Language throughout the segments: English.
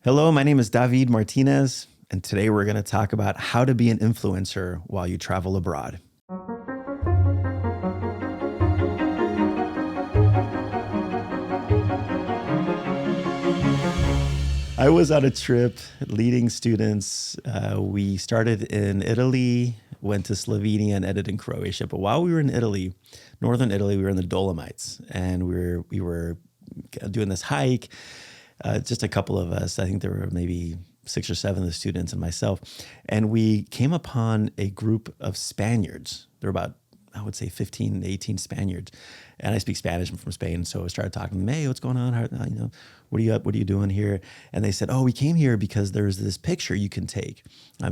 Hello, my name is David Martinez, and today we're going to talk about how to be an influencer while you travel abroad. I was on a trip leading students. We started in Italy, went to Slovenia, and ended in Croatia. But while we were in Italy, northern Italy, we were in the Dolomites, and we were doing this hike. Just a couple of us. I think there were maybe 6 or 7 of the students and myself. And we came upon a group of Spaniards. There were about, I would say, 15, 18 Spaniards. And I speak Spanish. I'm from Spain. So I started talking to them. Hey, what's going on? What are you up? What are you doing here? And they said, oh, we came here because there's this picture you can take.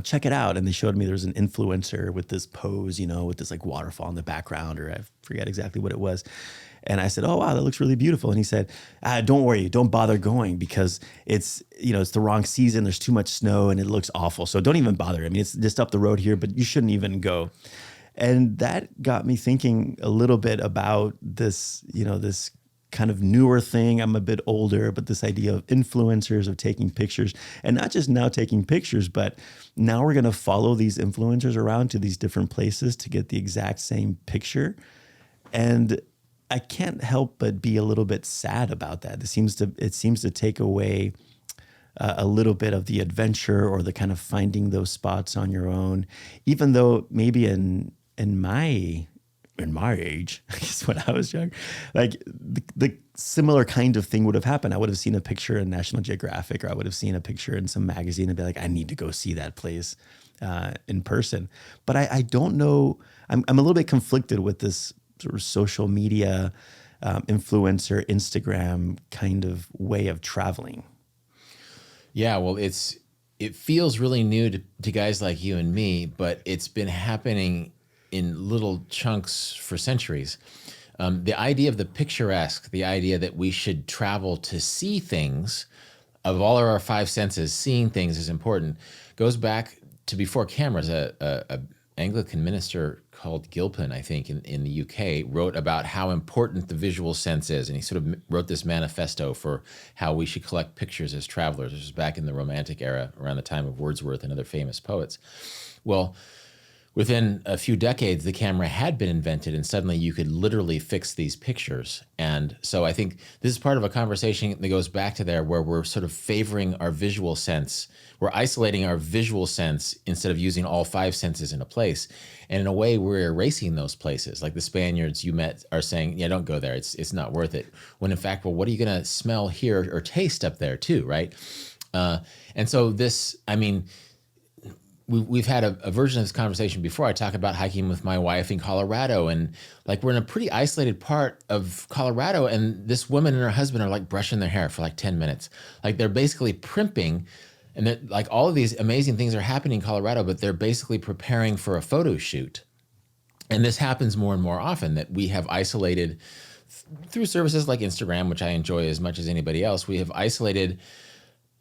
Check it out. And they showed me there was an influencer with this pose, with this like waterfall in the background, or I forget exactly what it was. And I said, oh, wow, that looks really beautiful. And he said, don't worry, don't bother going because it's the wrong season. There's too much snow and it looks awful. So don't even bother. I mean, it's just up the road here, but you shouldn't even go. And that got me thinking a little bit about this, this kind of newer thing. I'm a bit older, but this idea of influencers, of taking pictures, and not just now taking pictures, but now we're going to follow these influencers around to these different places to get the exact same picture. And I can't help but be a little bit sad about that. It seems to take away a little bit of the adventure or the kind of finding those spots on your own. Even though maybe in my age, I guess when I was young, like the similar kind of thing would have happened. I would have seen a picture in National Geographic, or I would have seen a picture in some magazine and be like, I need to go see that place in person. But I don't know. I'm a little bit conflicted with this sort of social media, influencer, Instagram kind of way of traveling. Yeah, well, it feels really new to guys like you and me, but it's been happening in little chunks for centuries. The idea of the picturesque, the idea that we should travel to see things, of all of our 5 senses, seeing things is important, goes back to before cameras. A Anglican minister called Gilpin, I think, in the UK, wrote about how important the visual sense is. And he sort of wrote this manifesto for how we should collect pictures as travelers. This was back in the Romantic era, around the time of Wordsworth and other famous poets. Well, within a few decades, the camera had been invented, and suddenly you could literally fix these pictures. And so I think this is part of a conversation that goes back to there, where we're sort of favoring our visual sense. We're isolating our visual sense instead of using all 5 senses in a place. And in a way, we're erasing those places. Like the Spaniards you met are saying, yeah, don't go there. It's not worth it. When in fact, well, what are you going to smell, hear, or taste up there too, right? And so this, I mean, we've had a version of this conversation before. I talk about hiking with my wife in Colorado, and like we're in a pretty isolated part of Colorado, and this woman and her husband are like brushing their hair for like 10 minutes. Like they're basically primping, and that like all of these amazing things are happening in Colorado, but they're basically preparing for a photo shoot. And this happens more and more often, that we have isolated through services like Instagram, which I enjoy as much as anybody else. We have isolated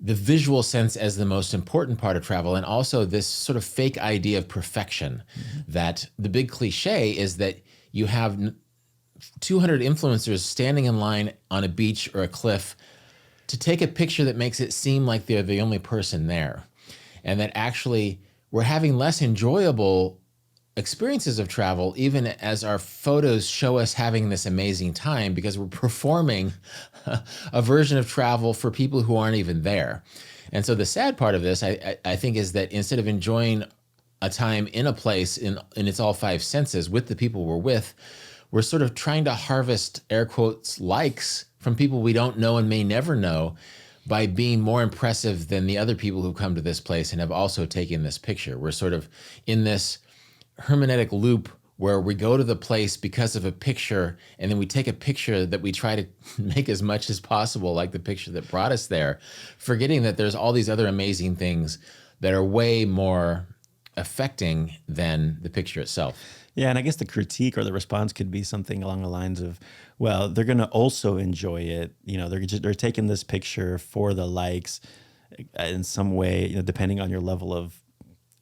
the visual sense as the most important part of travel, and also this sort of fake idea of perfection. That the big cliche is that you have 200 influencers standing in line on a beach or a cliff to take a picture that makes it seem like they're the only person there. And that actually we're having less enjoyable experiences of travel, even as our photos show us having this amazing time, because we're performing a version of travel for people who aren't even there. And so the sad part of this, I think, is that instead of enjoying a time in a place in its all 5 senses with the people we're with, we're sort of trying to harvest, air quotes, likes from people we don't know and may never know, by being more impressive than the other people who come to this place and have also taken this picture. We're sort of in this hermeneutic loop where we go to the place because of a picture, and then we take a picture that we try to make as much as possible like the picture that brought us there, forgetting that there's all these other amazing things that are way more affecting than the picture itself. Yeah, and I guess the critique or the response could be something along the lines of, well, they're going to also enjoy it. They're taking this picture for the likes in some way, depending on your level of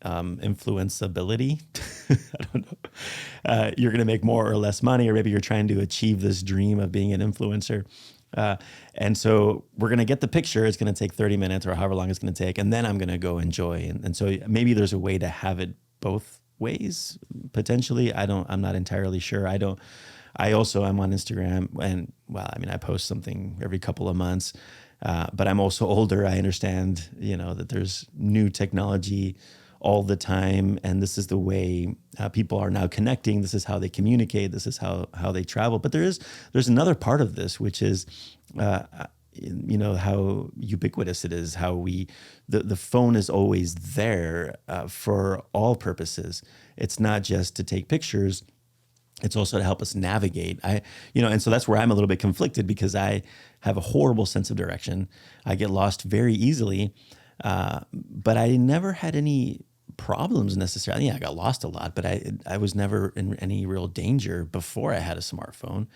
influenceability. I don't know. You're going to make more or less money, or maybe you're trying to achieve this dream of being an influencer. And so we're going to get the picture. It's going to take 30 minutes or however long it's going to take. And then I'm going to go enjoy. And so maybe there's a way to have it both ways, potentially. I'm not entirely sure. I also am on Instagram and, well, I mean, I post something every couple of months, but I'm also older. I understand, that there's new technology all the time. And this is the way people are now connecting. This is how they communicate. This is how they travel. But there's another part of this, which is, how ubiquitous it is, how the phone is always there for all purposes. It's not just to take pictures. It's also to help us navigate. And so that's where I'm a little bit conflicted because I have a horrible sense of direction. I get lost very easily, but I never had any problems necessarily. Yeah, I got lost a lot, but I was never in any real danger before I had a smartphone.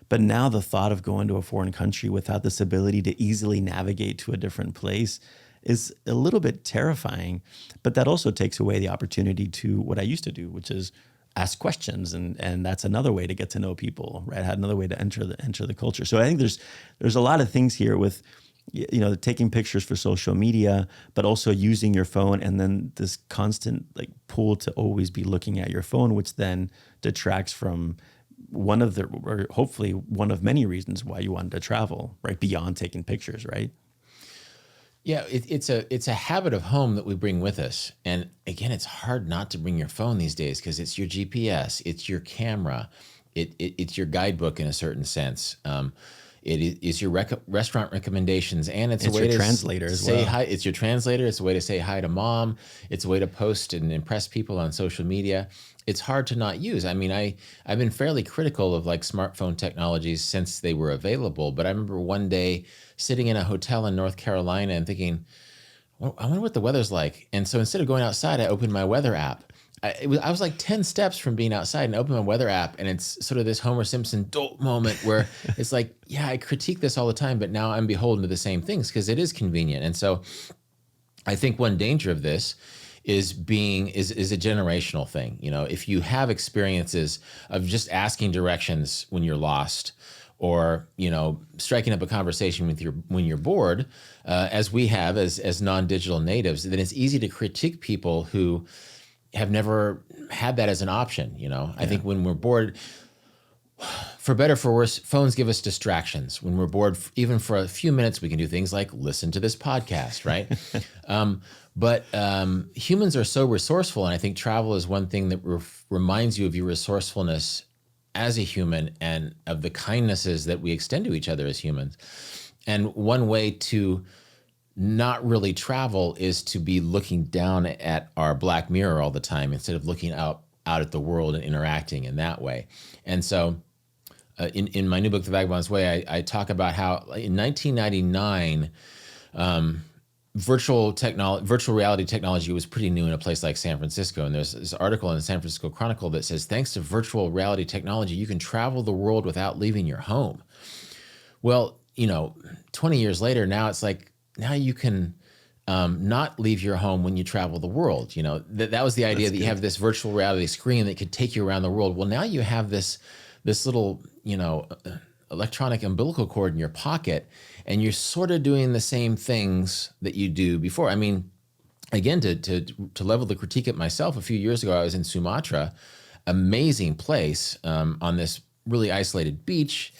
But now the thought of going to a foreign country without this ability to easily navigate to a different place is a little bit terrifying. But that also takes away the opportunity to what I used to do, which is ask questions, and that's another way to get to know people, right? Another way to enter the culture. So I think there's a lot of things here with taking pictures for social media, but also using your phone, and then this constant pull to always be looking at your phone, which then detracts from or hopefully one of many reasons why you wanted to travel, right? Beyond taking pictures, right? Yeah, it's a habit of home that we bring with us. And again, it's hard not to bring your phone these days because it's your GPS, it's your camera, it's your guidebook in a certain sense. It is your restaurant recommendations, and it's a way your to translator as say well. hi. It's your translator. It's a way to say hi to mom. It's a way to post and impress people on social media. It's hard to not use. I mean, I've been fairly critical of smartphone technologies since they were available, but I remember one day sitting in a hotel in North Carolina and thinking, well, I wonder what the weather's like. And so instead of going outside, I opened my weather app. I was 10 steps from being outside and opened my weather app, and it's sort of this Homer Simpson dolt moment where it's I critique this all the time, but now I'm beholden to the same things because it is convenient. And so I think one danger of this is a generational thing. If you have experiences of just asking directions when you're lost, or striking up a conversation when you're bored, as we have as non-digital natives, then it's easy to critique people who have never had that as an option. I think when we're bored, for better or for worse, phones give us distractions. When we're bored, even for a few minutes, we can do things like listen to this podcast, right? But humans are so resourceful, and I think travel is one thing that reminds you of your resourcefulness as a human and of the kindnesses that we extend to each other as humans. And one way to not really travel is to be looking down at our black mirror all the time instead of looking out at the world and interacting in that way. And so in my new book, The Vagabond's Way, I talk about how in 1999, virtual reality technology was pretty new in a place like San Francisco. And there's this article in the San Francisco Chronicle that says, thanks to virtual reality technology, you can travel the world without leaving your home. Well, 20 years later, now it's now you can not leave your home when you travel the world. That was the idea. That's that you have this virtual reality screen that could take you around the world. Well, now you have this little, electronic umbilical cord in your pocket, and you're sort of doing the same things that you do before. I mean, again, to level the critique at myself, a few years ago, I was in Sumatra, amazing place, on this really isolated beach.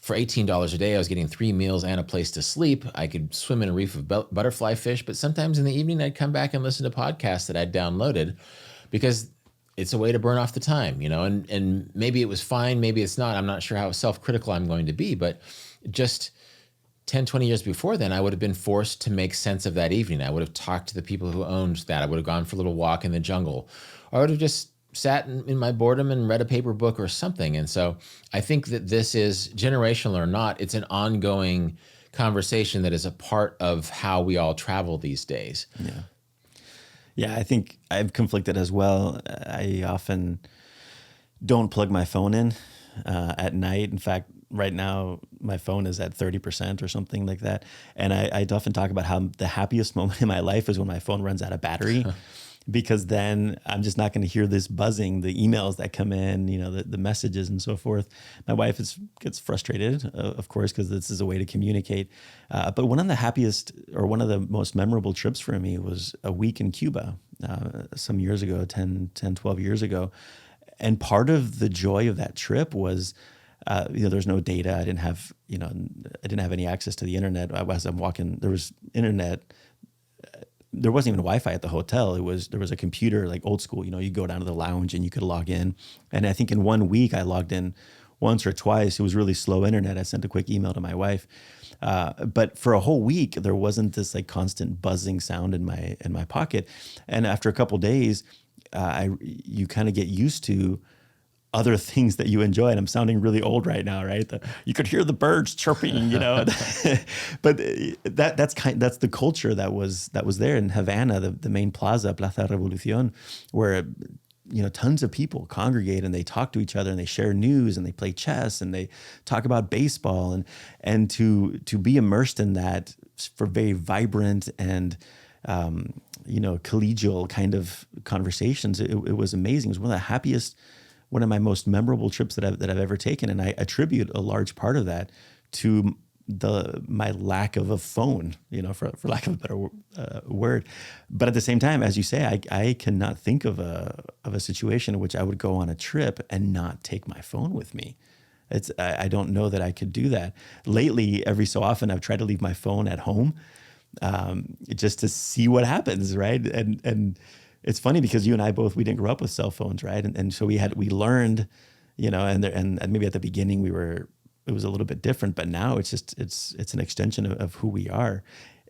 For $18 a day, I was getting 3 meals and a place to sleep. I could swim in a reef of butterfly fish, but sometimes in the evening, I'd come back and listen to podcasts that I'd downloaded because it's a way to burn off the time, and maybe it was fine, maybe it's not. I'm not sure how self-critical I'm going to be, but just 10, 20 years before then, I would have been forced to make sense of that evening. I would have talked to the people who owned that. I would have gone for a little walk in the jungle, or I would have just sat in my boredom and read a paper book or something. And so I think that this is generational or not, it's an ongoing conversation that is a part of how we all travel these days. Yeah. Yeah, I think I'm conflicted as well. I often don't plug my phone in at night. In fact, right now, my phone is at 30% or something like that. And I often talk about how the happiest moment in my life is when my phone runs out of battery. because then I'm just not going to hear this buzzing, the emails that come in, the messages and so forth. My wife gets frustrated, of course, because this is a way to communicate. But one of the happiest, or one of the most memorable trips for me was a week in Cuba some years ago, 10, 12 years ago. And part of the joy of that trip was, there's no data. I didn't have any access to the internet. As I'm walking, there was internet. There wasn't even Wi-Fi at the hotel. There was a computer, like old school. You go down to the lounge and you could log in. And I think in 1 week I logged in once or twice. It was really slow internet. I sent a quick email to my wife. But for a whole week, there wasn't this like constant buzzing sound in my pocket. And after a couple of days, you kind of get used to other things that you enjoy. And I'm sounding really old right now, right? You could hear the birds chirping, but that's the culture that was there in Havana, the main plaza, Plaza Revolucion, where tons of people congregate and they talk to each other and they share news and they play chess and they talk about baseball and to be immersed in that for very vibrant and collegial kind of conversations. It was amazing. It was one of my most memorable trips that I've ever taken, and I attribute a large part of that to my lack of a phone, for lack of a better word. But at the same time, as you say, I cannot think of a situation in which I would go on a trip and not take my phone with me. I don't know that I could do that. Lately, every so often, I've tried to leave my phone at home, just to see what happens, right? And it's funny because you and I both, we didn't grow up with cell phones, right? And so we learned, and maybe at the beginning it was a little bit different, but now it's an extension of who we are.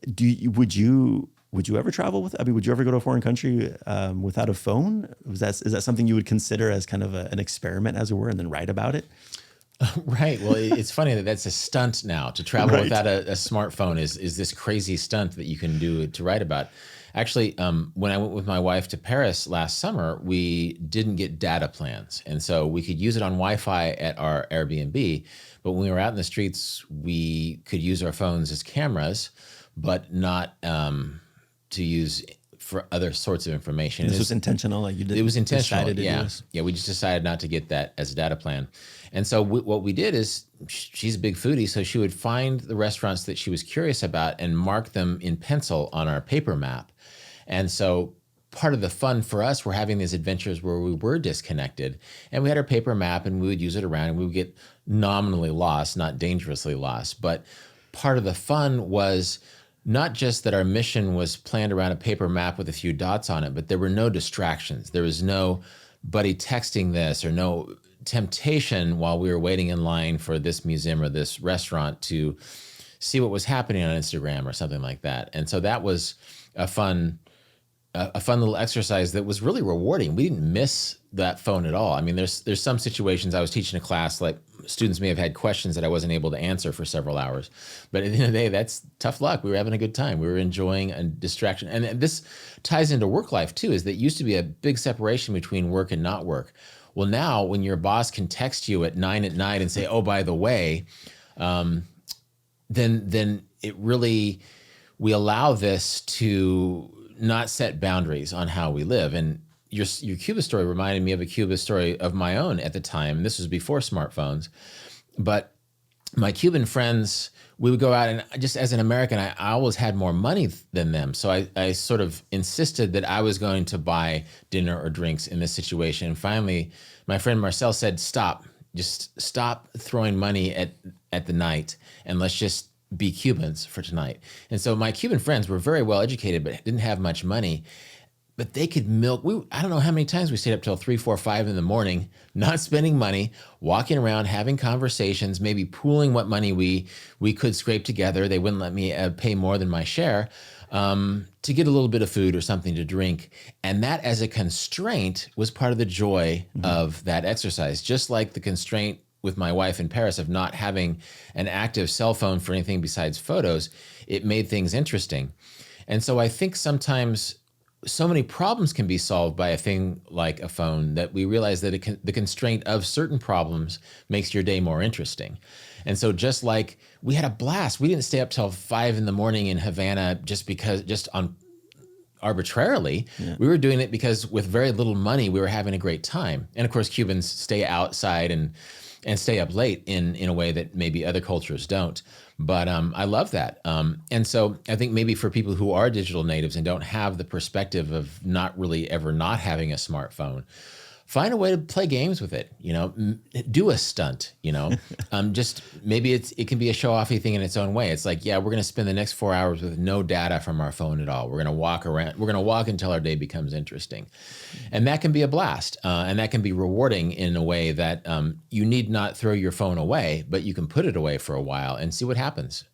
Would you ever travel would you ever go to a foreign country without a phone? Is that something you would consider as kind of an experiment, as it were, and then write about it? Right. Well, it's funny that's a stunt now. To travel Right. without a smartphone is this crazy stunt that you can do to write about. Actually, when I went with my wife to Paris last summer, we didn't get data plans. And so we could use it on Wi-Fi at our Airbnb. But when we were out in the streets, we could use our phones as cameras, but not to use for other sorts of information. This was intentional. Like it was intentional. To Yeah. do this. Yeah. We just decided not to get that as a data plan. And so what we did is, she's a big foodie, so she would find the restaurants that she was curious about and mark them in pencil on our paper map. And so part of the fun for us were having these adventures where we were disconnected, and we had our paper map and we would use it around, and we would get nominally lost, not dangerously lost. But part of the fun was not just that our mission was planned around a paper map with a few dots on it, but there were no distractions. There was no buddy texting this, or no temptation while we were waiting in line for this museum or this restaurant to see what was happening on Instagram or something like that. And so that was a fun little exercise that was really rewarding. We didn't miss that phone at all. I mean, there's some situations I was teaching a class, like students may have had questions that I wasn't able to answer for several hours. But at the end of the day, that's tough luck. We were having a good time. We were enjoying a distraction. And this ties into work life too, is that it used to be a big separation between work and not work. Well, now when your boss can text you at 9 at night and say, oh, by the way, then it really, we allow this to not set boundaries on how we live. And your Cuba story reminded me of a Cuba story of my own at the time. This was before smartphones. But my Cuban friends, we would go out, and just as an American, I always had more money than them. So I sort of insisted that I was going to buy dinner or drinks in this situation. And finally, my friend Marcel said, stop, just stop throwing money at the night, and let's just be Cubans for tonight. And so my Cuban friends were very well educated, but didn't have much money. But they could milk. I don't know how many times we stayed up till 3, 4, 5 in the morning, not spending money, walking around, having conversations, maybe pooling what money we could scrape together. They wouldn't let me pay more than my share to get a little bit of food or something to drink. And that, as a constraint, was part of the joy of that exercise. Just like the constraint with my wife in Paris of not having an active cell phone for anything besides photos, it made things interesting. And so I think sometimes so many problems can be solved by a thing like a phone that we realize that the constraint of certain problems makes your day more interesting. And so just like we had a blast, we didn't stay up till 5 in the morning in Havana just arbitrarily. Yeah. We were doing it because with very little money, we were having a great time. And of course, Cubans stay outside and stay up late in a way that maybe other cultures don't. But I love that. And so I think maybe for people who are digital natives and don't have the perspective of not really ever not having a smartphone, find a way to play games with it, do a stunt, just maybe it can be a show-offy thing in its own way. It's like, yeah, we're going to spend the next 4 hours with no data from our phone at all. We're going to walk around. We're going to walk until our day becomes interesting. And that can be a blast. And that can be rewarding in a way that you need not throw your phone away, but you can put it away for a while and see what happens.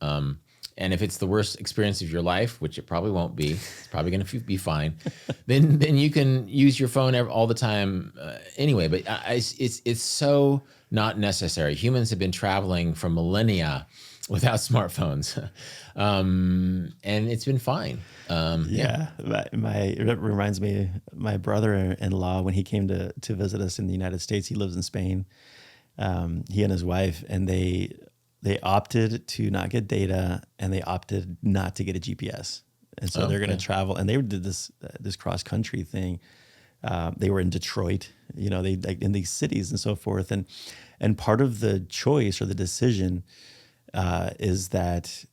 And if it's the worst experience of your life, which it probably won't be, it's probably going to be fine, then you can use your phone all the time anyway. But it's so not necessary. Humans have been traveling for millennia without smartphones, and it's been fine. It reminds me, my brother-in-law, when he came to visit us in the United States, he lives in Spain. He and his wife, and they opted to not get data, and they opted not to get a GPS. And so they're going to travel, and they did this cross country thing. They were in Detroit, they like in these cities and so forth. And part of the choice or the decision is that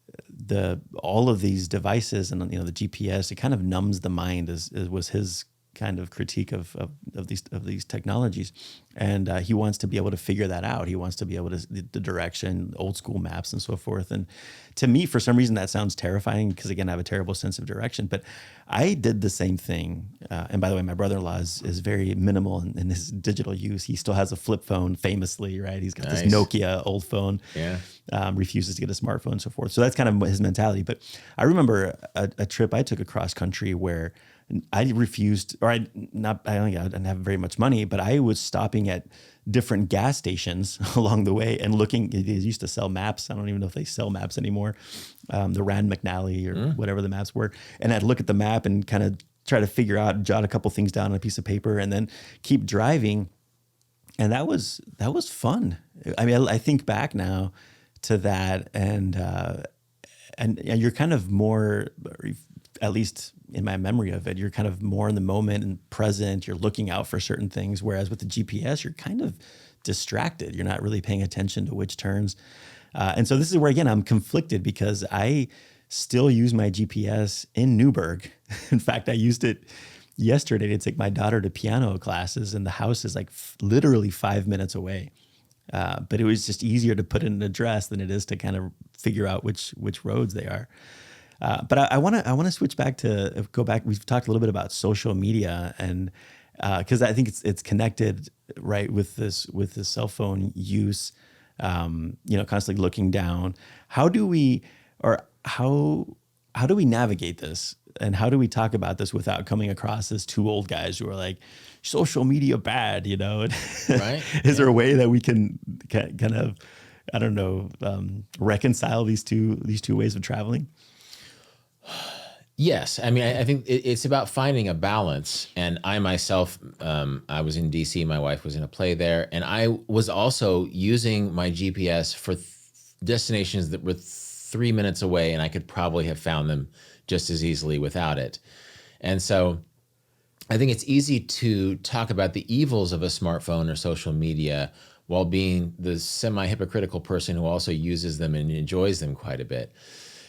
all of these devices and the GPS, it kind of numbs the mind, was his kind of critique of these technologies, and he wants to be able to figure that out. He wants to be able to the direction, old school maps, and so forth. And to me, for some reason, that sounds terrifying because again, I have a terrible sense of direction. But I did the same thing. And by the way, my brother-in-law is very minimal in his digital use. He still has a flip phone, famously, right? He's got this Nokia old phone. Yeah. Refuses to get a smartphone, and so forth. So that's kind of his mentality. But I remember a trip I took across country where I refused, or I didn't have very much money, but I was stopping at different gas stations along the way and looking. They used to sell maps. I don't even know if they sell maps anymore. The Rand McNally or whatever the maps were. And I'd look at the map and kind of try to figure out, jot a couple things down on a piece of paper, and then keep driving. And that was fun. I mean, I think back now to that, and you're kind of more, at least in my memory of it, you're kind of more in the moment and present. You're looking out for certain things. Whereas with the GPS, you're kind of distracted. You're not really paying attention to which turns. And so this is where, again, I'm conflicted because I still use my GPS in Newburgh. In fact, I used it yesterday to take my daughter to piano classes, and the house is like literally 5 minutes away. But it was just easier to put in an address than it is to kind of figure out which roads they are. But I want to switch back to go back. We've talked a little bit about social media, and because I think it's connected right with this cell phone use. Constantly looking down. How do we navigate this, and how do we talk about this without coming across as two old guys who are like, social media bad? Right? Is there a way that we can kind of, I don't know, reconcile these two ways of traveling? Yes. I mean, I think it's about finding a balance. And I myself, I was in DC, my wife was in a play there, and I was also using my GPS for destinations that were 3 minutes away, and I could probably have found them just as easily without it. And so I think it's easy to talk about the evils of a smartphone or social media while being the semi-hypocritical person who also uses them and enjoys them quite a bit.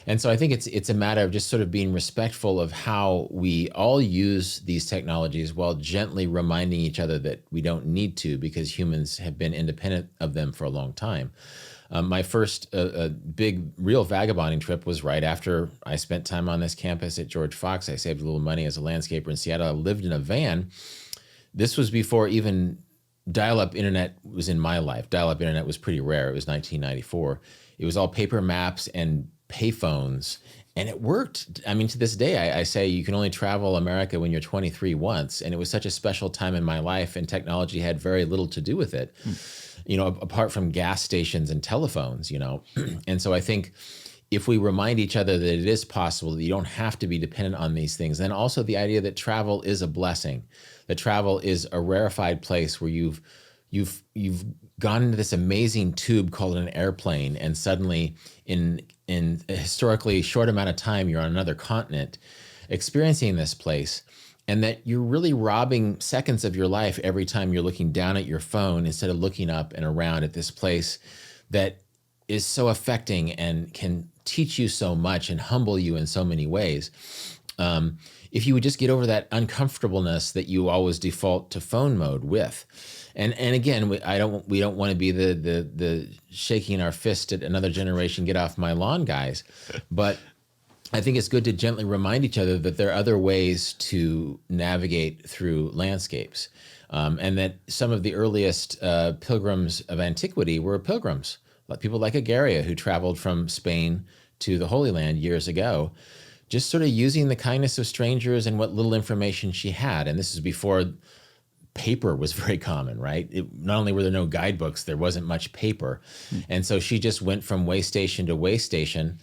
And so I think it's a matter of just sort of being respectful of how we all use these technologies while gently reminding each other that we don't need to, because humans have been independent of them for a long time. My first big real vagabonding trip was right after I spent time on this campus at George Fox. I saved a little money as a landscaper in Seattle. I lived in a van. This was before even dial-up internet was in my life. Dial-up internet was pretty rare. It was 1994. It was all paper maps and payphones, and it worked. I mean, to this day, I say you can only travel America when you're 23 once, and it was such a special time in my life, and technology had very little to do with it, apart from gas stations and telephones, And so I think if we remind each other that it is possible, that you don't have to be dependent on these things, then also the idea that travel is a blessing, that travel is a rarefied place where you've gone into this amazing tube called an airplane, and suddenly in a historically short amount of time, you're on another continent. experiencing this place, and that you're really robbing seconds of your life every time you're looking down at your phone instead of looking up and around at this place that is so affecting and can teach you so much and humble you in so many ways. If you would just get over that uncomfortableness that you always default to phone mode with. And again, we don't want to be the shaking our fist at another generation, get off my lawn guys, but I think it's good to gently remind each other that there are other ways to navigate through landscapes, and that some of the earliest pilgrims of antiquity were pilgrims, like people like Agaria, who traveled from Spain to the Holy Land years ago, just sort of using the kindness of strangers and what little information she had. And this is before paper was very common, right? Not only were there no guidebooks, there wasn't much paper. And so she just went from way station to way station,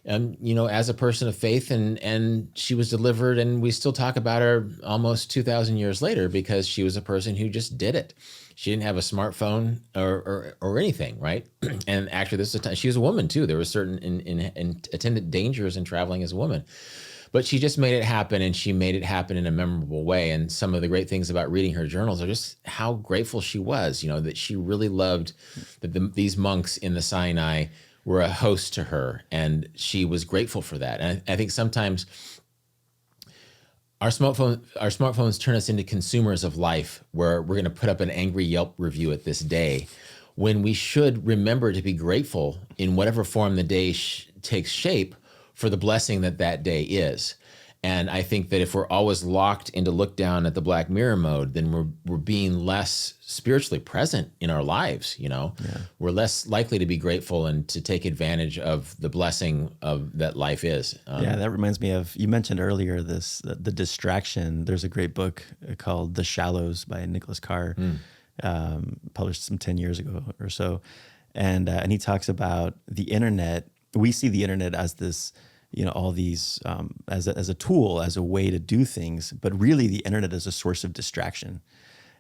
as a person of faith, and she was delivered, and we still talk about her almost 2,000 years later because she was a person who just did it. She didn't have a smartphone or anything, right? And actually, this is a time, she was a woman too. There were certain attendant dangers in traveling as a woman. But she just made it happen, and she made it happen in a memorable way. And some of the great things about reading her journals are just how grateful she was, that she really loved that these monks in the Sinai were a host to her, and she was grateful for that. And I think sometimes our smartphones turn us into consumers of life, where we're going to put up an angry Yelp review at this day, when we should remember to be grateful in whatever form the day takes shape for the blessing that day is. And I think that if we're always locked into look down at the Black Mirror mode, then we're being less spiritually present in our lives. Yeah. We're less likely to be grateful and to take advantage of the blessing of that life is. That reminds me of, you mentioned earlier the distraction. There's a great book called The Shallows by Nicholas Carr, published some 10 years ago or so, and he talks about the internet. We see the internet as this, all these as a tool, as a way to do things, but really the internet is a source of distraction.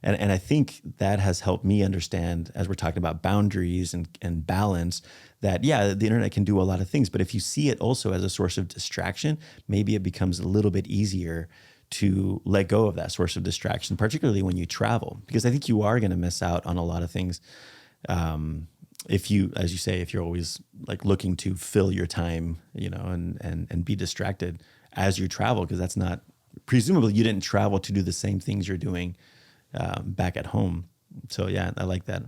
And I think that has helped me understand, as we're talking about boundaries and balance, that, the internet can do a lot of things, but if you see it also as a source of distraction, maybe it becomes a little bit easier to let go of that source of distraction, particularly when you travel, because I think you are going to miss out on a lot of things. If you, as you say, if you're always like looking to fill your time, and be distracted as you travel, because that's not, presumably you didn't travel to do the same things you're doing back at home. So I like that.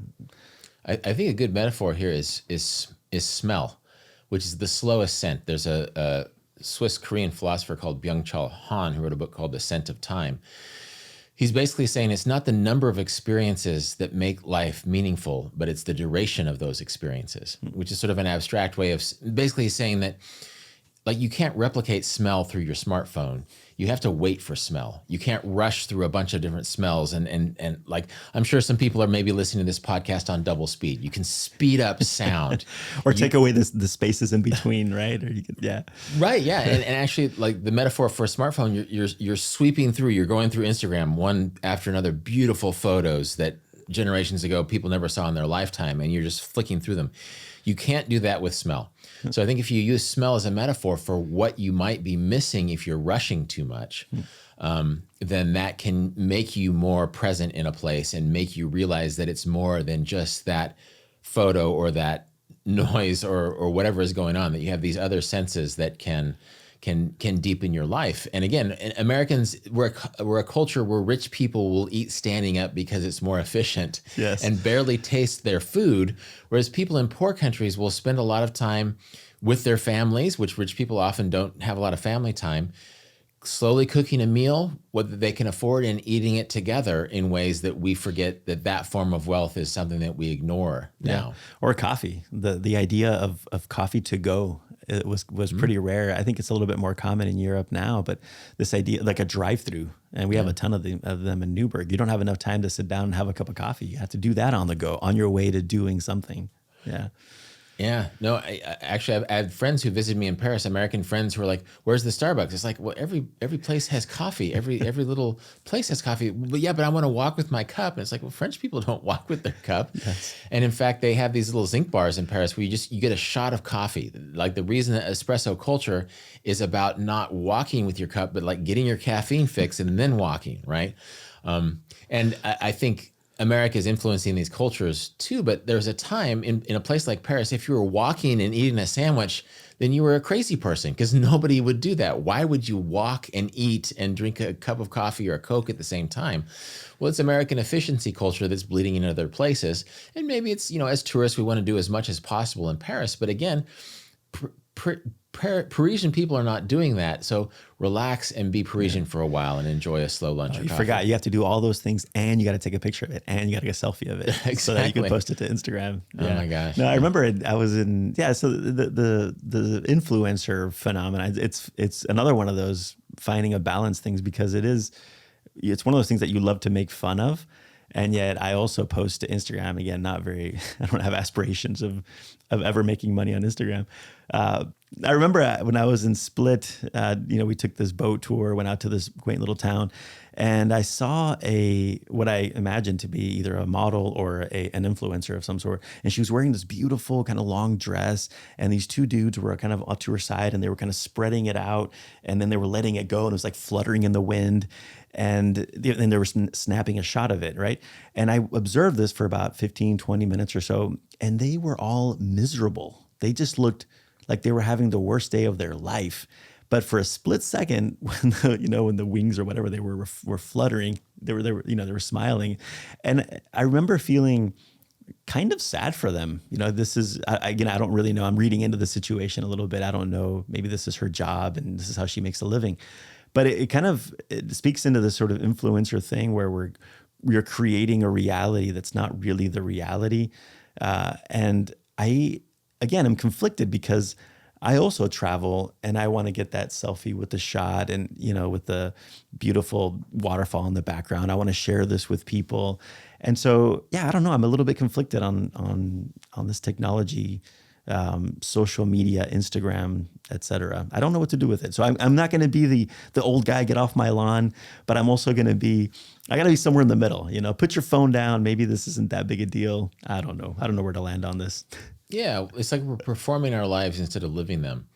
I think a good metaphor here is smell, which is the slowest scent. There's a Swiss Korean philosopher called Byung-Chul Han who wrote a book called The Scent of Time. He's basically saying it's not the number of experiences that make life meaningful, but it's the duration of those experiences, which is sort of an abstract way of basically saying that, like, you can't replicate smell through your smartphone. You have to wait for smell. You can't rush through a bunch of different smells. And like, I'm sure some people are maybe listening to this podcast on double speed. You can speed up sound. Or take away the spaces in between, right? Or you can, Right, yeah. And actually, like, the metaphor for a smartphone, you're sweeping through, you're going through Instagram one after another, beautiful photos that generations ago people never saw in their lifetime, and you're just flicking through them. You can't do that with smell. So I think if you use smell as a metaphor for what you might be missing if you're rushing too much, then that can make you more present in a place and make you realize that it's more than just that photo or that noise or whatever is going on, that you have these other senses that can deepen your life. And again, Americans, we're a culture where rich people will eat standing up because it's more efficient, and barely taste their food, whereas people in poor countries will spend a lot of time with their families, which rich people often don't have a lot of family time, slowly cooking a meal, whether they can afford, and eating it together in ways that we forget that form of wealth is something that we ignore now. Or coffee. The idea of coffee to go, it was pretty rare. I think it's a little bit more common in Europe now, but this idea, like a drive-through, and we have a ton of them in Newburgh. You don't have enough time to sit down and have a cup of coffee. You have to do that on the go, on your way to doing something. Yeah. Yeah, no, I had friends who visited me in Paris, American friends who were like, "Where's the Starbucks?" It's like, well, every place has coffee. Every little place has coffee. But yeah, but I want to walk with my cup. And it's like, well, French people don't walk with their cup. Yes. And in fact, they have these little zinc bars in Paris where you get a shot of coffee. Like the reason that espresso culture is about not walking with your cup, but like getting your caffeine fix and then walking, right? And I think America is influencing these cultures too, but there's a time in a place like Paris, if you were walking and eating a sandwich, then you were a crazy person because nobody would do that. Why would you walk and eat and drink a cup of coffee or a Coke at the same time? Well, it's American efficiency culture that's bleeding in other places. And maybe it's, as tourists, we want to do as much as possible in Paris. But again, Parisian people are not doing that. So relax and be Parisian for a while and enjoy a slow lunch or You coffee. forgot you have to do all those things, and you got to take a picture of it, and you got to get a selfie of it so that you can Exactly. post it to Instagram. Oh my gosh. No, I remember I was in, so the influencer phenomenon, it's another one of those finding a balance things, because it's one of those things that you love to make fun of. And yet I also post to Instagram. Again, I don't have aspirations of ever making money on Instagram. I remember when I was in Split, we took this boat tour, went out to this quaint little town, and I saw what I imagined to be either a model or an influencer of some sort. And she was wearing this beautiful kind of long dress, and these two dudes were kind of up to her side, and they were kind of spreading it out, and then they were letting it go, and it was like fluttering in the wind. And then they were snapping a shot of it, right? And I observed this for about 15, 20 minutes or so, and they were all miserable. They just looked like they were having the worst day of their life. But for a split second, when the wings or whatever they were fluttering, they were smiling, and I remember feeling kind of sad for them. This is, again, I don't really know. I'm reading into the situation a little bit. I don't know. Maybe this is her job and this is how she makes a living. But it speaks into this sort of influencer thing where we're creating a reality that's not really the reality. And I'm conflicted because I also travel and I want to get that selfie with the shot and, with the beautiful waterfall in the background. I want to share this with people. And so, I don't know. I'm a little bit conflicted on this technology, social media, Instagram, etc. I don't know what to do with it. So I'm not going to be the old guy, get off my lawn, but I'm also going to be, I got to be somewhere in the middle. Put your phone down. Maybe this isn't that big a deal. I don't know. I don't know where to land on this. Yeah, it's like we're performing our lives instead of living them.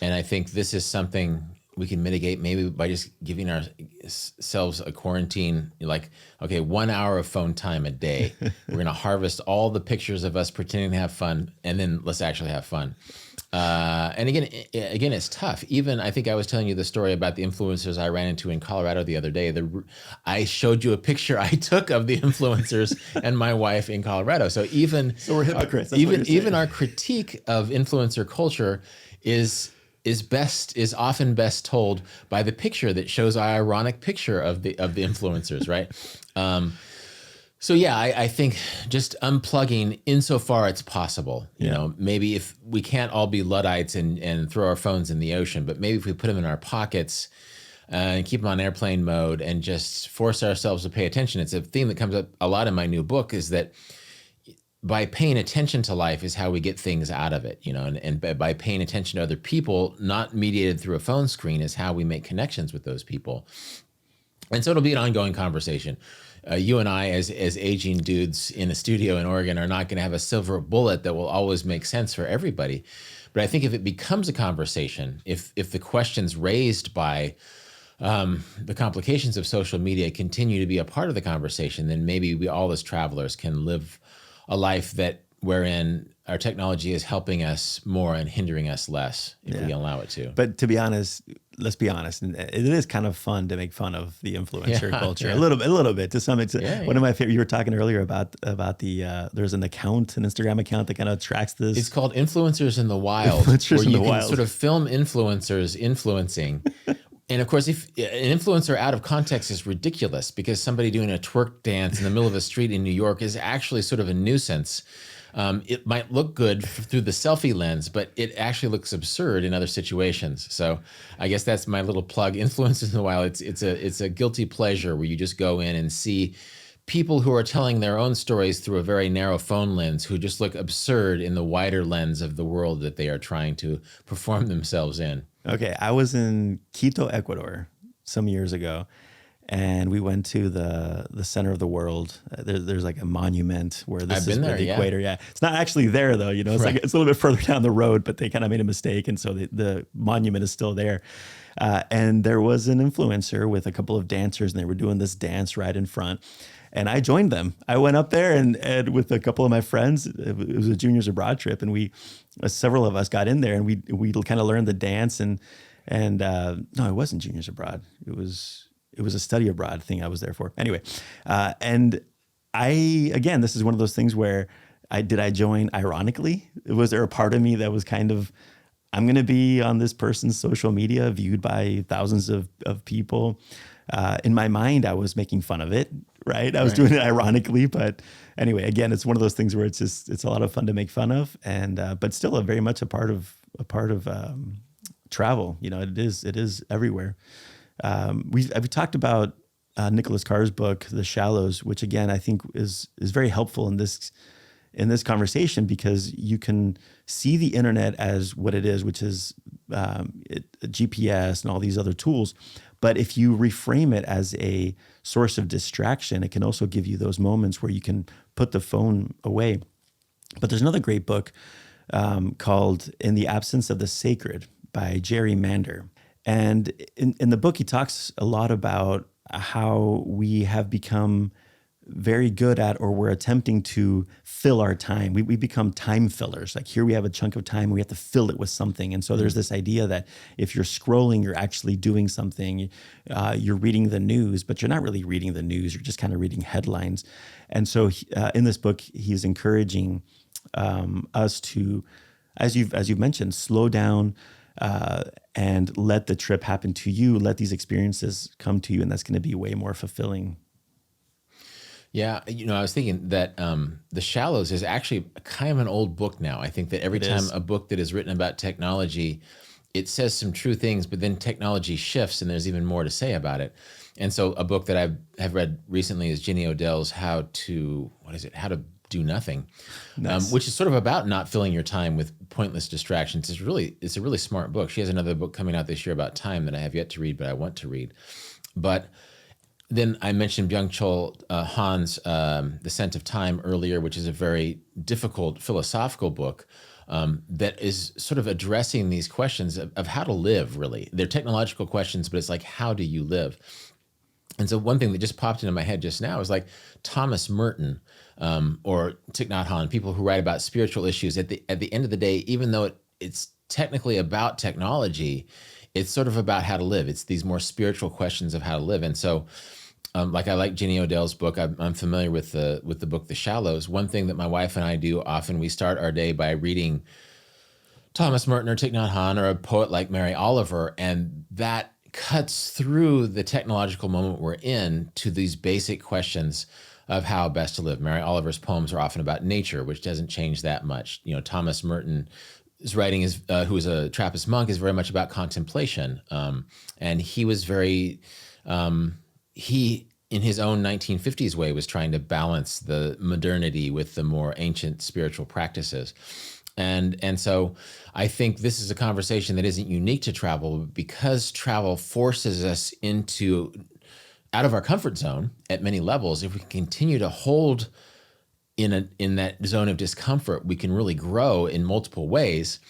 And I think this is something we can mitigate maybe by just giving ourselves a quarantine, like, okay, 1 hour of phone time a day. We're going to harvest all the pictures of us pretending to have fun, and then let's actually have fun. And again, it's tough. Even, I think I was telling you the story about the influencers I ran into in Colorado the other day. I showed you a picture I took of the influencers and my wife in Colorado. So we're hypocrites. Even our critique of influencer culture is often best told by the picture that shows our ironic picture of the influencers, right? So I think just unplugging insofar it's possible. Maybe if we can't all be Luddites and throw our phones in the ocean, but maybe if we put them in our pockets and keep them on airplane mode and just force ourselves to pay attention. It's a theme that comes up a lot in my new book, is that by paying attention to life is how we get things out of it, and by paying attention to other people, not mediated through a phone screen, is how we make connections with those people. And so it'll be an ongoing conversation. You and I, as aging dudes in a studio in Oregon, are not going to have a silver bullet that will always make sense for everybody. But I think if it becomes a conversation, if the questions raised by the complications of social media continue to be a part of the conversation, then maybe we all as travelers can live a life wherein our technology is helping us more and hindering us less if we allow it to. But to be honest, let's be honest, and it is kind of fun to make fun of the influencer culture a little bit to some extent. One of my favorite, you were talking earlier about the there's an Instagram account that kind of tracks this. It's called Influencers in the Wild, where you can sort of film influencers influencing. And of course, if an influencer out of context is ridiculous, because somebody doing a twerk dance in the middle of a street in New York is actually sort of a nuisance. It might look good through the selfie lens, but it actually looks absurd in other situations. So I guess that's my little plug. Influencers in the Wild. It's a guilty pleasure where you just go in and see people who are telling their own stories through a very narrow phone lens, who just look absurd in the wider lens of the world that they are trying to perform themselves in. Okay, I was in Quito, Ecuador, some years ago, and we went to the center of the world. There's like a monument where this I've is been where there, the yeah. equator. Yeah, it's not actually there though. You know, it's Right. like it's a little bit further down the road, but they kind of made a mistake, and so the monument is still there. And there was an influencer with a couple of dancers, and they were doing this dance right in front. And I joined them. I went up there and with a couple of my friends. It was a juniors abroad trip, and several of us got in there, and we kind of learned the dance. And no, it wasn't juniors abroad. It was a study abroad thing I was there for. Anyway, and again, this is one of those things where I join ironically? Was there a part of me that was kind of, I'm going to be on this person's social media viewed by thousands of people? In my mind, I was making fun of it, right? I was doing it ironically, but anyway, again, it's one of those things where it's a lot of fun to make fun of, and but still very much a part of travel. You know, it is everywhere. We've talked about Nicholas Carr's book, The Shallows, which again I think is very helpful in this conversation, because you can see the internet as what it is, which is GPS and all these other tools. But if you reframe it as a source of distraction, it can also give you those moments where you can put the phone away. But there's another great book called In the Absence of the Sacred by Jerry Mander. And in the book, he talks a lot about how we have become very good at, or we're attempting to fill our time. We become time fillers. Like here we have a chunk of time, we have to fill it with something. And so there's this idea that if you're scrolling, you're actually doing something. You're reading the news, but you're not really reading the news. You're just kind of reading headlines. And so in this book, he's encouraging us to, as you've mentioned, slow down, and let the trip happen to you. Let these experiences come to you, and that's going to be way more fulfilling. Yeah, I was thinking that The Shallows is actually kind of an old book now. I think that every time a book that is written about technology, it says some true things, but then technology shifts and there's even more to say about it. And so a book that I have read recently is Ginny Odell's How to Do Nothing, Nice. which is sort of about not filling your time with pointless distractions. It's a really smart book. She has another book coming out this year about time that I have yet to read, but I want to read. But then I mentioned Byung-Chul Han's The Scent of Time earlier, which is a very difficult philosophical book that is sort of addressing these questions of how to live, really. They're technological questions, but it's like, how do you live? And so one thing that just popped into my head just now is like Thomas Merton or Thich Nhat Hanh, people who write about spiritual issues. At the end of the day, even though it's technically about technology, it's sort of about how to live. It's these more spiritual questions of how to live. And so, like I like Ginny Odell's book. I'm familiar with the book The Shallows. One thing that my wife and I do often, we start our day by reading Thomas Merton or Thich Nhat Hanh or a poet like Mary Oliver, and that cuts through the technological moment we're in to these basic questions of how best to live. Mary Oliver's poems are often about nature, which doesn't change that much. Thomas Merton his writing is, who is a Trappist monk, is very much about contemplation. And he was very, he, in his own 1950s way, was trying to balance the modernity with the more ancient spiritual practices. And so I think this is a conversation that isn't unique to travel, because travel forces us out of our comfort zone at many levels. If we continue to hold in that zone of discomfort, we can really grow in multiple ways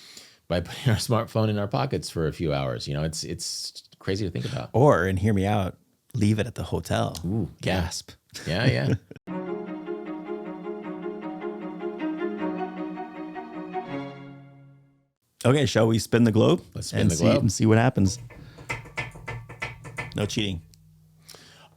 by putting our smartphone in our pockets for a few hours. It's crazy to think about. Or, and hear me out, leave it at the hotel. Ooh, Gasp. Yeah. Okay, shall we spin the globe? Let's spin the globe and see what happens. No cheating.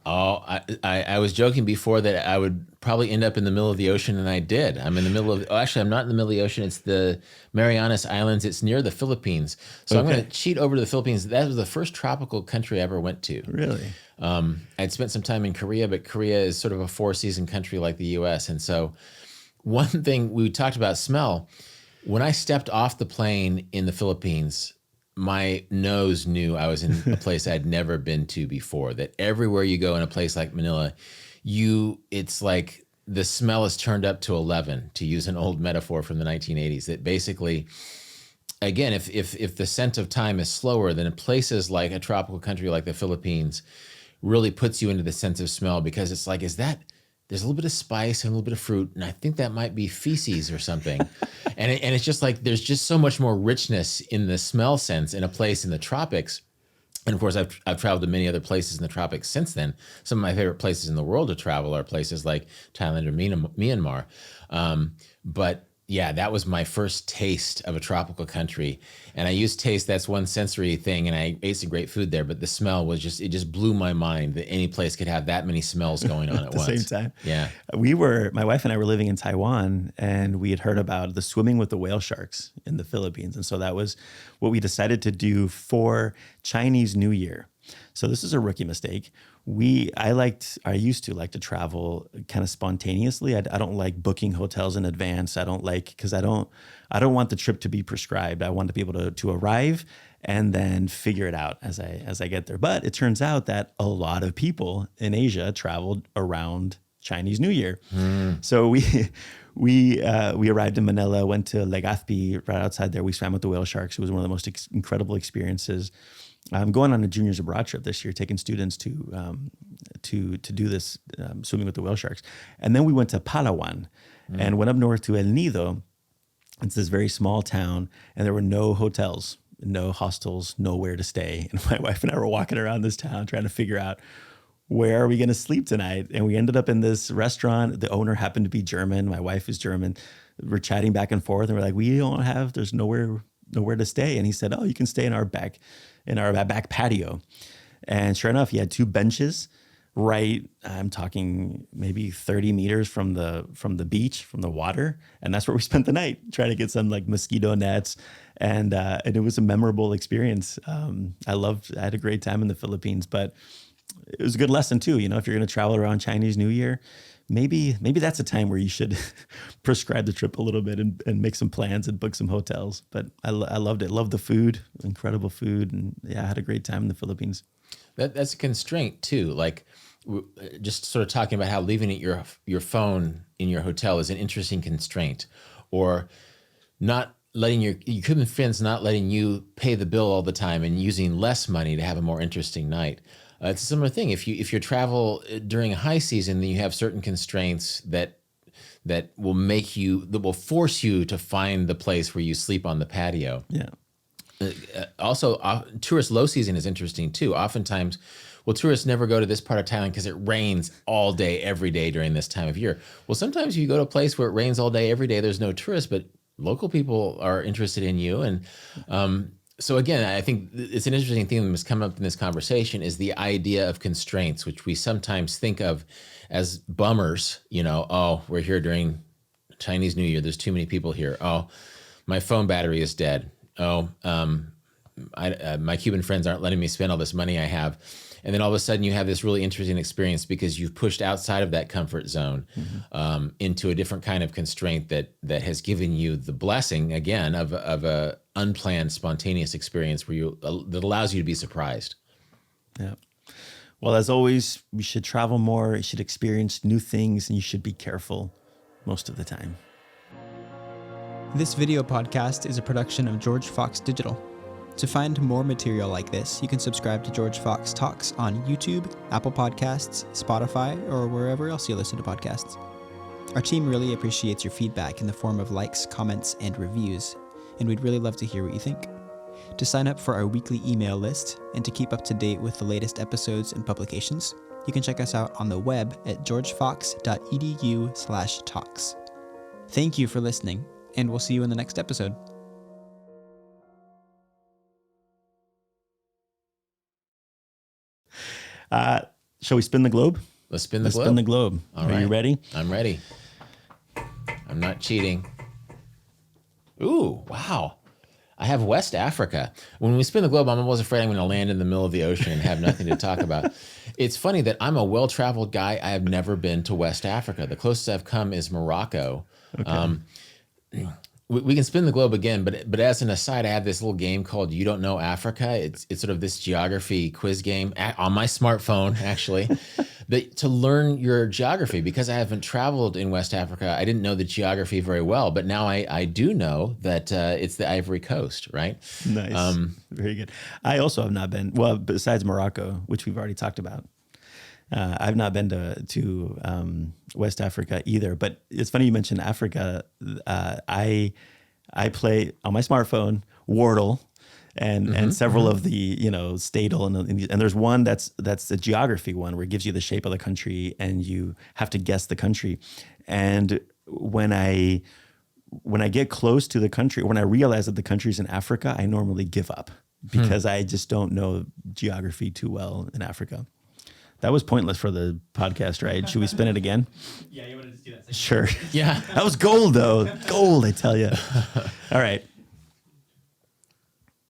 Oh, I was joking before that I would probably end up in the middle of the ocean, and I did. I'm in the middle of, actually, I'm not in the middle of the ocean. It's the Marianas Islands. It's near the Philippines. So I'm going to cheat over to the Philippines. That was the first tropical country I ever went to. Really? I'd spent some time in Korea, but Korea is sort of a four-season country like the U.S. And so one thing we talked about smell. When I stepped off the plane in the Philippines, my nose knew I was in a place I'd never been to before. That everywhere you go in a place like Manila, it's like the smell is turned up to 11, to use an old metaphor from the 1980s. That basically, again, if the scent of time is slower, then in places like a tropical country like the Philippines really puts you into the sense of smell, because it's like, there's a little bit of spice and a little bit of fruit, and I think that might be feces or something. and it's just like, there's just so much more richness in the smell sense in a place in the tropics. And of course, I've traveled to many other places in the tropics since then. Some of my favorite places in the world to travel are places like Thailand or Myanmar. But yeah, that was my first taste of a tropical country. And I used taste, that's one sensory thing, and I ate some great food there, but the smell was it just blew my mind that any place could have that many smells going on at the once. same time. Yeah. My wife and I were living in Taiwan, and we had heard about the swimming with the whale sharks in the Philippines. And so that was what we decided to do for Chinese New Year. So this is a rookie mistake. I used to like to travel kind of spontaneously. I don't like booking hotels in advance. Because I don't want the trip to be prescribed. I want to be able to arrive and then figure it out as I get there. But it turns out that a lot of people in Asia traveled around Chinese New Year. So we arrived in Manila, went to Legazpi right outside there. We swam with the whale sharks. It was one of the most incredible experiences. I'm going on a juniors abroad trip this year, taking students to do this swimming with the whale sharks. And then we went to Palawan and went up north to El Nido. It's this very small town, and there were no hotels, no hostels, nowhere to stay. And my wife and I were walking around this town trying to figure out, where are we going to sleep tonight? And we ended up in this restaurant. The owner happened to be German. My wife is German. We're chatting back and forth, and we're like, there's nowhere to stay. And he said, oh, you can stay in our back patio. And sure enough, he had 2 benches right, I'm talking maybe 30 meters from the beach, from the water. And that's where we spent the night, trying to get some like mosquito nets. And it was a memorable experience. I had a great time in the Philippines, but it was a good lesson too. If you're going to travel around Chinese New Year, maybe that's a time where you should prescribe the trip a little bit and make some plans and book some hotels. But I loved it. Loved the food, incredible food. And yeah, I had a great time in the Philippines. That's a constraint too. Like just sort of talking about how leaving your phone in your hotel is an interesting constraint, or not letting your Cuban friends not letting you pay the bill all the time and using less money to have a more interesting night. It's a similar thing. If you travel during a high season, then you have certain constraints that will force you to find the place where you sleep on the patio. Yeah. Also, tourist low season is interesting too. Oftentimes, tourists never go to this part of Thailand because it rains all day, every day during this time of year. Well, sometimes you go to a place where it rains all day, every day, there's no tourists, but local people are interested in you. And so again, I think it's an interesting thing that has come up in this conversation is the idea of constraints, which we sometimes think of as bummers. Oh, we're here during Chinese New Year. There's too many people here. Oh, my phone battery is dead. Oh, my Cuban friends aren't letting me spend all this money I have. And then all of a sudden you have this really interesting experience because you've pushed outside of that comfort zone into a different kind of constraint that has given you the blessing, again, of a unplanned, spontaneous experience that allows you to be surprised. Yeah. Well, as always, we should travel more, you should experience new things, and you should be careful most of the time. This video podcast is a production of George Fox Digital. To find more material like this, you can subscribe to George Fox Talks on YouTube, Apple Podcasts, Spotify, or wherever else you listen to podcasts. Our team really appreciates your feedback in the form of likes, comments, and reviews, and we'd really love to hear what you think. To sign up for our weekly email list and to keep up to date with the latest episodes and publications, you can check us out on the web at georgefox.edu/talks. Thank you for listening, and we'll see you in the next episode. Shall we spin the globe? Let's spin the globe. Spin the globe. All Are right. you ready? I'm ready. I'm not cheating. Ooh, wow. I have West Africa. When we spin the globe, I'm always afraid I'm going to land in the middle of the ocean and have nothing to talk about. It's funny that I'm a well-traveled guy. I have never been to West Africa. The closest I've come is Morocco. Okay. we can spin the globe again, but as an aside, I have this little game called You Don't Know Africa. It's sort of this geography quiz game on my smartphone, actually, to learn your geography, because I haven't traveled in West Africa. I didn't know the geography very well, but now I do know that it's the Ivory Coast, right? Nice. Very good. I also have not been, well, besides Morocco, which we've already talked about. I've not been to West Africa either, but it's funny you mentioned Africa. I play on my smartphone Wordle and several of the Statel and there's one that's the geography one where it gives you the shape of the country and you have to guess the country. And when I get close to the country, when I realize that the country's in Africa, I normally give up because I just don't know geography too well in Africa. That was pointless for the podcast, right? Should we spin it again? Yeah, you want to just do that? Sure. Yeah. That was gold, though. Gold, I tell you. All right.